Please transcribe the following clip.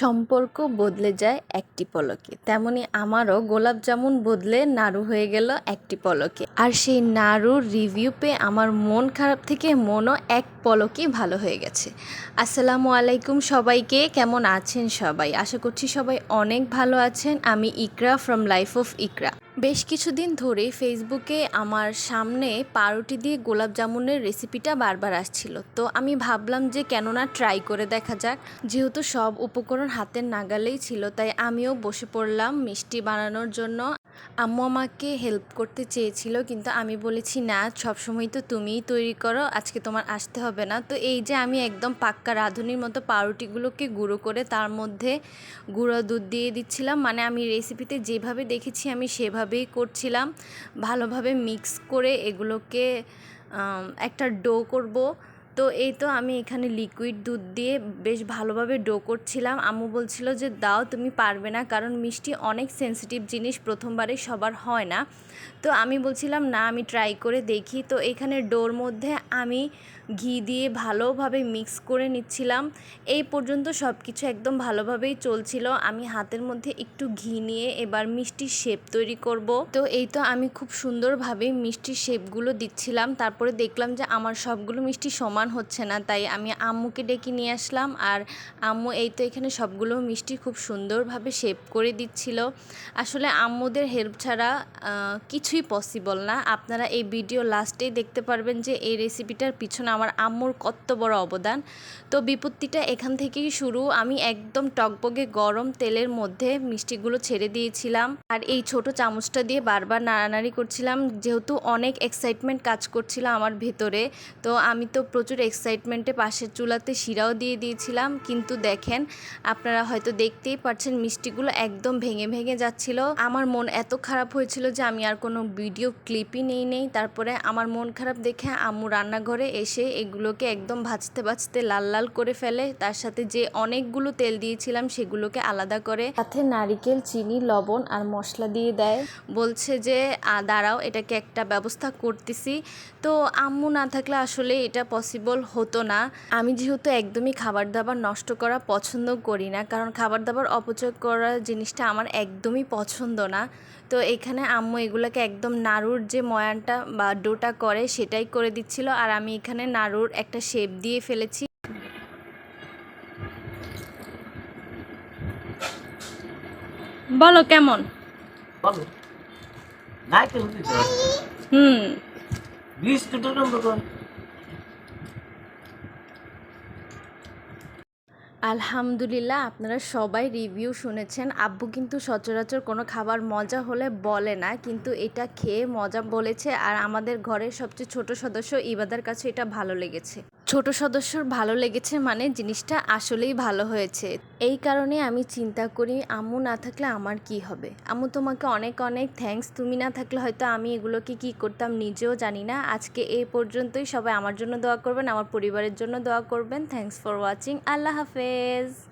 সম্পর্ক বদলে যায় একটি পলকে, তেমনি আমারও গোলাপ জামুন বদলে নাড়ু হয়ে গেল একটি পলকে। আর সেই নাড়ুর রিভিউ পেয়ে আমার মন খারাপ থেকে মনও এক পলকে ভালো হয়ে গেছে। আসসালামু আলাইকুম সবাইকে, কেমন আছেন সবাই? আশা করছি সবাই অনেক ভালো আছেন। আমি ইকরা ফ্রম লাইফ অফ ইকরা। বেশ কিছুদিন ধরে ফেসবুকে আমার সামনে পাউরুটি দিয়ে গোলাপ জামুনের রেসিপিটা বারবার আসছিল, তো আমি ভাবলাম যে কেননা ট্রাই করে দেখা যাক। যেহেতু সব উপকরণ হাতের নাগালেই ছিল, তাই আমিও বসে পড়লাম মিষ্টি বানানোর জন্য। আম্মু আমাকে হেল্প করতে চেয়েছিল, কিন্তু আমি বলেছি না, সবসময় তো তুমিই তৈরি করো, আজকে তোমার আসতে হবে না। তো এই যে আমি একদম পাক্কা রাঁধুনির মতো পাউরুটিগুলোকে গুঁড়ো করে তার মধ্যে গুঁড়ো দুধ দিয়ে দিচ্ছিলাম। মানে আমি রেসিপিতে যেভাবে দেখেছি আমি সেভাবেই করছিলাম। ভালোভাবে মিক্স করে এগুলোকে একটা ডো করব। তো এই তো আমি এখানে লিকুইড দুধ দিয়ে বেশ ভালোভাবে ডো করছিলাম। আম্মু বলছিল যে দাও, তুমি পারবে না, কারণ মিষ্টি অনেক সেন্সিটিভ জিনিস, প্রথমবারে সবার হয় না। তো আমি বলছিলাম না, আমি ট্রাই করে দেখি। তো এখানে ডোর মধ্যে আমি ঘি দিয়ে ভালোভাবে মিক্স করে নিচ্ছিলাম। এই পর্যন্ত সব কিছু একদম ভালোভাবেই চলছিল। আমি হাতের মধ্যে একটু ঘি নিয়ে এবার মিষ্টির শেপ তৈরি করব। তো এই তো আমি খুব সুন্দরভাবে মিষ্টির শেপগুলো দিচ্ছিলাম। তারপরে দেখলাম যে আমার সবগুলো মিষ্টি সমান হচ্ছে না, তাই আমি আম্মুকে ডেকে নিয়ে আসলাম। আর আম্মু এই তো এখানে সবগুলো মিষ্টি খুব সুন্দরভাবে শেপ করে দিচ্ছিল। আসলে আম্মুদের হেল্প ছাড়া কিছুই পসিবল না। আপনারা এই ভিডিও লাস্টেই দেখতে পারবেন যে এই রেসিপিটার পিছনে আমার আম্মুর কত বড় অবদান। তো বিপত্তিটা এখান থেকেই শুরু। আমি একদম টকবগে গরম তেলের মধ্যে মিষ্টিগুলো ছেড়ে দিয়েছিলাম, আর এই ছোট চামচটা দিয়ে বারবার নাড়ানাড়ি করছিলাম, যেহেতু অনেক এক্সাইটমেন্ট কাজ করছিল আমার ভেতরে। তো আমি তো প্রচুর এক্সাইটমেন্টে পাশের চুলাতে শিরাও দিয়ে দিয়েছিলাম। কিন্তু দেখেন, আপনারা হয়তো দেখতেই পাচ্ছেন মিষ্টিগুলো একদম ভেঙে ভেঙে যাচ্ছিল। আমার মন এত খারাপ হয়েছিল যে আমি আর কোনো ভিডিও ক্লিপই নেই। তারপরে আমার মন খারাপ দেখে আম্মু রান্নাঘরে এসে এগুলোকে একদম ভাজতে ভাজতে লাল লাল করে ফেলে। তার সাথে যে অনেকগুলো তেল দিয়েছিলাম সেগুলোকে আলাদা করে সাথে নারিকেল, চিনি, লবণ আর মশলা দিয়ে দেয়। বলছে যে দাঁড়াও, এটাকে একটা ব্যবস্থা করতেছি। তো আম্মু না থাকলে আসলে এটা পসিবল হতো না। আমি যেহেতু একদমই খাবার দাবার নষ্ট করা পছন্দ করি না, কারণ খাবার দাবার অপচয় করা জিনিসটা আমার একদমই পছন্দ না। তো এখানে আম্মু এগুলোকে একদম নাড়ুর যে ময়ানটা বা ডোটা করে সেটাই করে দিচ্ছিল, আর আমি এখানে নাড়ুর একটা শেপ দিয়ে ফেলেছি। বলো কেমন? বলো নাই তো হতে চাই হুম বিস্কুটের মতন। আলহামদুলিল্লাহ, আপনারা সবাই রিভিউ শুনেছেন। আব্বু কিন্তু সচরাচর কোনো খাবার মজা হলে বলে না, কিন্তু এটা খেয়ে মজা বলেছে। আর আমাদের ঘরের সবচেয়ে ছোট সদস্য ইবাদার কাছে এটা ভালো লেগেছে। ছোট সদস্যর ভালো লেগেছে মানে জিনিসটা আসলেই ভালো হয়েছে। এই কারণে আমি চিন্তা করি, আম্মু না থাকলে আমার কি হবে। আম্মু, তোমাকে অনেক অনেক থ্যাঙ্কস। তুমি না থাকলে হয়তো আমি এগুলোকে কি করতাম নিজেও জানি না। আজকে এই পর্যন্তই। সবাই আমার জন্য দোয়া করবেন, আমার পরিবারের জন্য দোয়া করবেন। Thanks for watching. আল্লাহ হাফেজ।